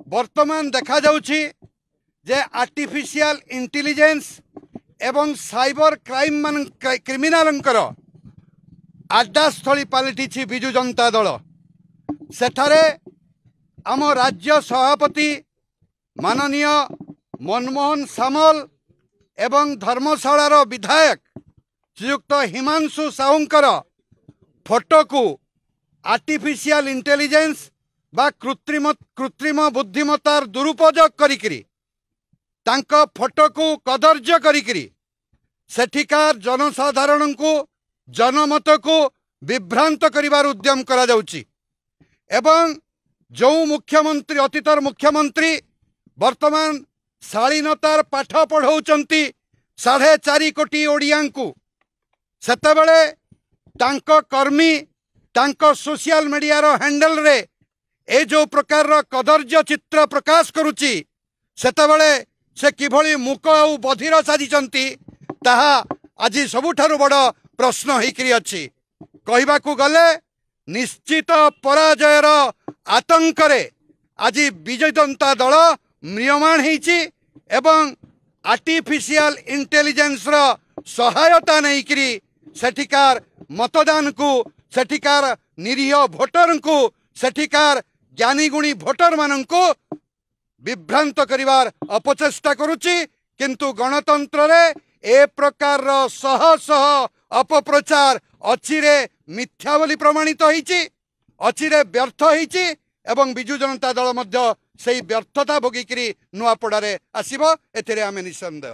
वर्तमान देखा जाउछि जे artificial intelligence एवं साइबर क्राइम मान क्रिमिनालंकर आड्डास्थली पलटि विजु जनता दल। सेठारे आम राज्य सभापति माननीय मनमोहन सामल एवं धर्मशालार विधायक श्रीयुक्त हिमांशु साहूंकर फोटो को आर्टिफिशियल इंटेलिजेंस बा कृत्रिम बुद्धिमत्तार दुरुपयोग करिकरी तांका फोटो को कदर्य करिकरी सेठिकार जनसाधारण को जनमत को विभ्रांत करिवार उद्यम करा जाउची। एवं जो मुख्यमंत्री अतीतर मुख्यमंत्री वर्तमान शालीनतार पाठ पढ़ाउचंती 4.5 कोटी ओडिया को सेतेबेले तांको कर्मी तांको सोशल मीडिया रो हैंडल रे ए जो प्रकार रो कदर्य चित्र प्रकाश करुची सेतेबेले से किभली मुक आ बधिर साजिचंती ताहा आज सबुठारु बड़ प्रश्न होइकरी अछि। कहबाकू गले निश्चित पराजयर आतंक रे आज विजय जनता दल म्रियमाण होइछि एवं आर्टिफिशियल इंटेलिजेंस रो सहायता नहीं करी सेठिकार मतदान को सेठिकार निरीह भोटर को सेठिकार ज्ञानी गुणी भोटर मान को विभ्रांत करिवार अपचेष्टा करुछि। किंतु गणतंत्र रे ए प्रकार शह शह अपप्रचार अचिरे मिथ्या बोली प्रमाणित होइछि अचिरे व्यर्थ होइछि एवं विजु जनता दल मध्य सेही व्यर्थता भोगिकरी नुआपड़ारे आसीबो एथिरे आमे निसंदेह।